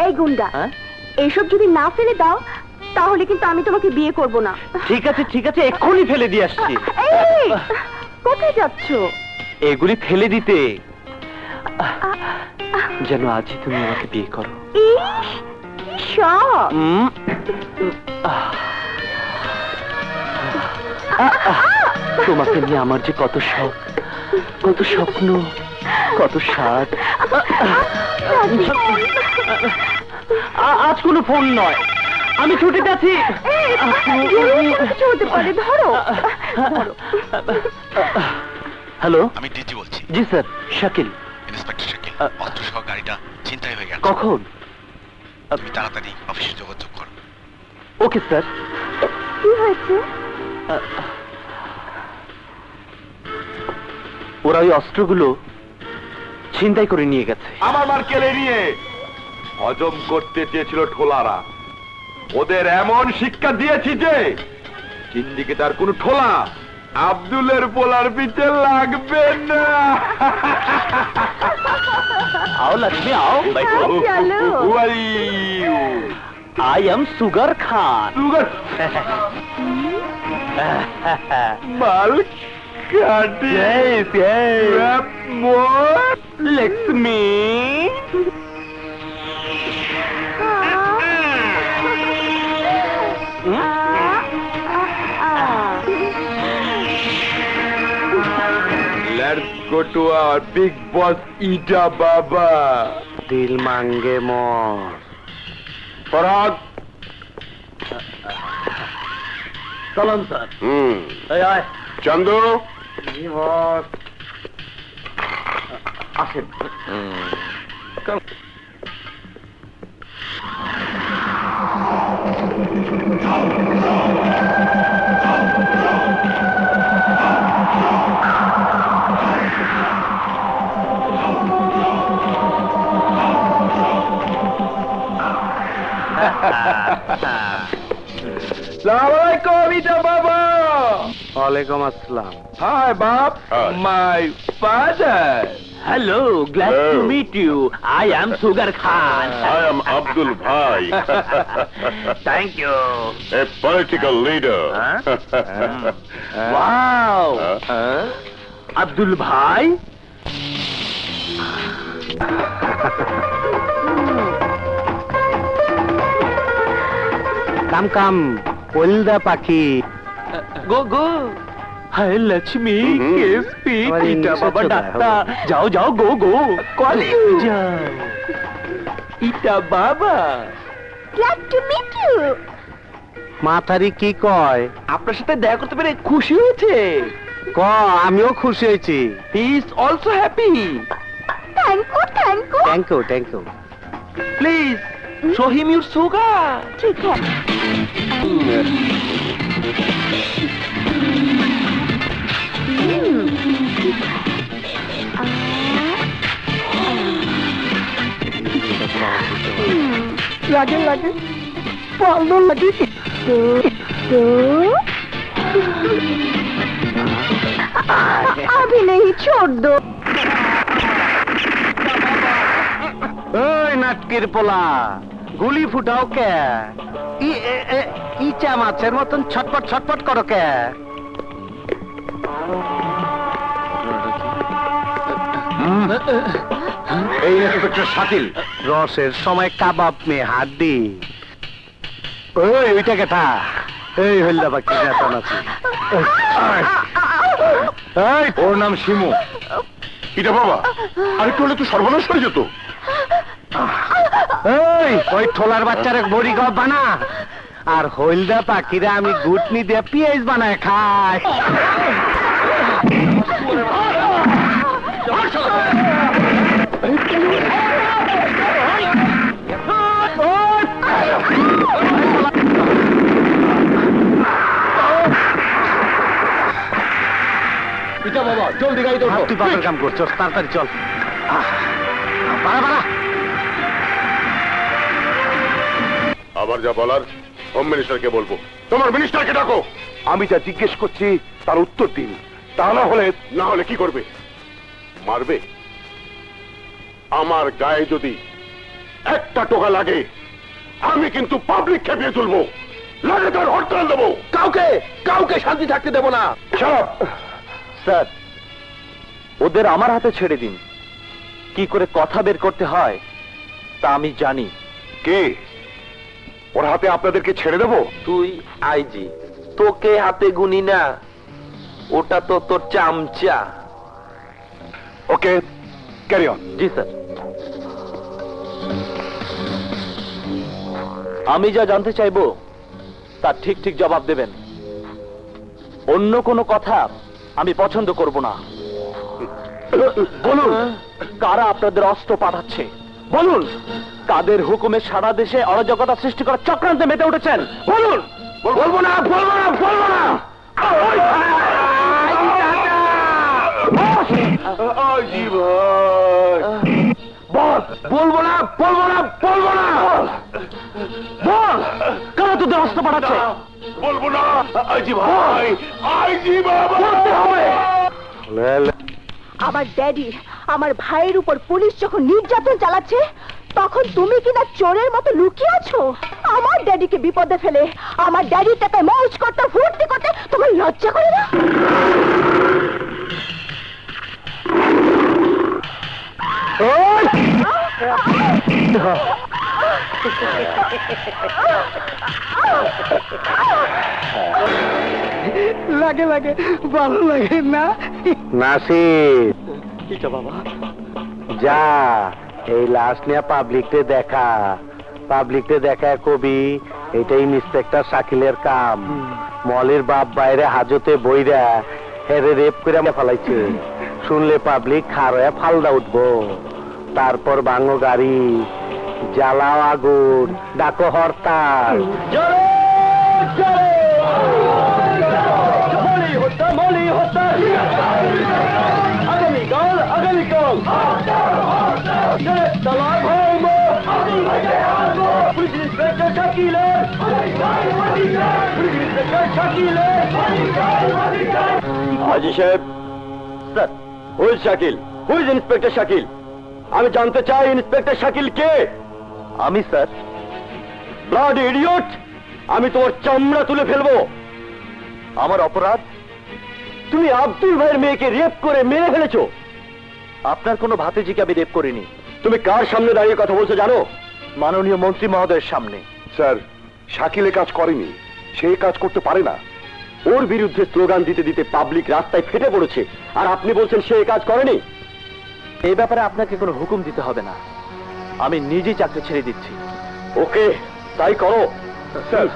এই গুন্ডা, এইসব যদি না ফেলে দাও তাহলে কিন্তু আমি তোমাকে বিয়ে করব না। ঠিক আছে ঠিক আছে, এক্ষুনি ফেলে দিয়ে আসছি। এই, কোথায় যাচ্ছ? এগুলি ফেলে দিতে, যেন আজই তুমি আমাকে বিয়ে করো। ইস, শখ। তোমাকে নিয়ে আমার যে কত শখ, কত স্বপ্ন, কত স্বাদ। আজ কোনো ফোন নয়, আমি ছুটিতে আছি। হতে পারে, ধরো। হ্যালো, আমি ডিজি বলছি। জি স্যার, শাকিল। ইন্সপেক্টর শাকিল, অস্ত্র সহ গাড়িটা ছিনতাই হয়ে গেছে। কখন? তুমি তাড়াতাড়ি অফিসে যোগাযোগ করো। Okay sir. কি হয়েছে? ওরা ওই অস্ত্রগুলো ছিনতাই করে নিয়ে গেছে। আমার মার কেড়ে নিয়ে হজম করতে চেয়েছিল ঠোলারা। ওদের এমন শিক্ষা দিয়েছি যে সিন্ডিকেটার কোন ঠোলা আব্দুলের পোলার পিছে লাগবে না। आओ लक्ष्मी आओ, बैठो। चलो। Who are you? I am Sugar Khan. Sugar? মাল কাটি। Yes, yes. Rap more. Lakshmi. Let's go to our big boss Ida Baba. दिल मांगे मोर. Parag. Salam sir. Hey, aye. Chandu. জি বস। আসেন। Assalamualaikum Ida Baba. ওয়ালাইকুম আসসালাম। Hi Bob. Hi. My father. Hello, glad to Hello. meet you. I am Sugar Khan. I am Abdul Bhai, Thank you. a political leader. Wow. Abdul ভাই, কাম কাম, হলদা পাখি। গো গো। হায় লক্ষ্মী, কেসপি, আমার পিতা ইংলিশে বাবা চলে, ডাক্তার, যাও যাও গো গো, কলেজ যাও। ইটা বাবা। Glad to meet you. মাথারি কি কয়? আপনার সাথে দেখা করতে পেরে খুশি হয়েছে। ক, আমিও খুশি হয়েছি। He is also happy. Thank you, thank you. Thank you, thank you. Please show him your sugar. ठीक है। लगे लगे पालो लगे तो अभी नहीं छोड़ दो। ওই নাটকির পোলা, গুলি ফুটাও কে? ইচা মাছের মতন ছটপট ছটপট করো কে? এই ইন্সপেক্টর শাকিল। রসের সময় কাবাব মে হাড্ডি। ওই ওইটা কেটা? এই হইলা বাকি নেতা নাচি। এই, ওর নাম শিমু। এটা বাবা, আরেকটু হলে তো সর্বনাশ হয়ে যেত। এই, ওই ঠোলার বাচ্চারে বড়ি গপ বানা, আর হইলদা পাখিরা আমি গুটনি দিয়ে পিঁয়াজ বানায় খাই। পিতা বাবা, জলদি গাড়িতে ওঠো। তুই বাপের কাম করছস, তাড়াতাড়ি চল। বাড়া বাড়া। আবার যা বলার হোম মিনিস্টারকে বলবো। তোমার মিনিস্টারকে ডাকো। আমি যা জিজ্ঞেস করছি তার উত্তর দিন, তা না হলে কি করবে? মারবে? আমার গায়ে যদি একটা টোকা লাগে আমি কিন্তু পাবলিক খেপিয়ে তুলবো, লাগে তার হরতাল দেবো। কাউকে কাউকে শান্তি থাকতে দেব না। সব স্যার, ওদের আমার হাতে ছেড়ে দিন। কি করে কথা বের করতে হয় তা আমি জানি। কে ওর হাতে আপনাদেরকে ছেড়ে দেবো? তুই আইজি, তোকে হাতে গুনি না, ওটা তো তোর চামচা। ওকে, ক্যারি অন। G sir. আমি যা জানতে চাইবো তার ঠিক ঠিক জবাব দেবেন। অন্য কোনো কথা আমি পছন্দ করব না। বলুন, কারা আপনাদের অস্ত্র পাঠাচ্ছে? বলুন, কাদের হুকুমে সারা দেশে অরাজকতা সৃষ্টি করার চক্রান্তে মেতে উঠেছেন? বলুন। বলবো না, বলবো না, বলবো না। আজি ভাই, বল। বলবো না, বলবো না, বলবো না। বল, কারা তোদের অস্ত্র পাঠাচ্ছে? বলবো না। আজি ভাই, আজি বাবা, বলতে হবে। আমার ড্যাডি, আমার ভাইয়ের উপর পুলিশ যখন নির্যাতন চালাচ্ছে তখন তুমি কিনা চোরের মতো লুকিয়ে আছো। আমার ড্যাডিকে বিপদে ফেলে আমার ড্যাডির টাকায় মৌজ করতে ফুর্তি করতে তোমার লজ্জা করে না? লাগে লাগে, ভালো লাগে না? নাসির, কিটা বাবা? যা এই লাশ নিয়ে পাবলিককে দেখা। পাবলিককে দেখা কবি এটাই ইন্সপেক্টর শাকিলের কাম। মলের বাপ বাইরে হাজতে বইরা হেরে রেপ করে ফেলাইছে। শুনলে পাবলিক খারয়া ফালদা উঠবো। তারপর ভাঙো গাড়ি, জ্বালাও আগুন, ডাকো হরতাল। আগামীকাল আগামীকাল পুলিশ ইন্সপেক্টর শাকিলের, পুলিশ ইন্সপেক্টর শাকিলের। হাজি সাহেব, স্যার, হুই শাকিল, হুই ইন্সপেক্টর শাকিল? আমি জানতে চাই ইন্সপেক্টর শাকিল কে? আমি স্যার। ব্লাড ইডিয়ট, আমি তোমার চামড়া তুলে ফেলবো। আমার অপরাধ? তুমি আব্দুল ভাইয়ের মেয়েকে রেপ করে মেরে ফেলেছো। আপনার কোনো ভাতিজিকে আমি রেপ করিনি। তুমি কার সামনে দাঁড়িয়ে কথা বলছো জানো? মাননীয় মন্ত্রী মহোদয়ের সামনে। স্যার, শাকিলে কাজ করেনি, সে কাজ করতে পারে না। ওর বিরুদ্ধে স্লোগান দিতে দিতে পাবলিক রাস্তায় ফেটে পড়েছে, আর আপনি বলছেন সে কাজ করেনি? এই ব্যাপারে আপনাকে কোনো হুকুম দিতে হবে না, আমি নিজেই চাকরি ছেড়ে দিচ্ছি। ওকে, তাই করো। স্যার,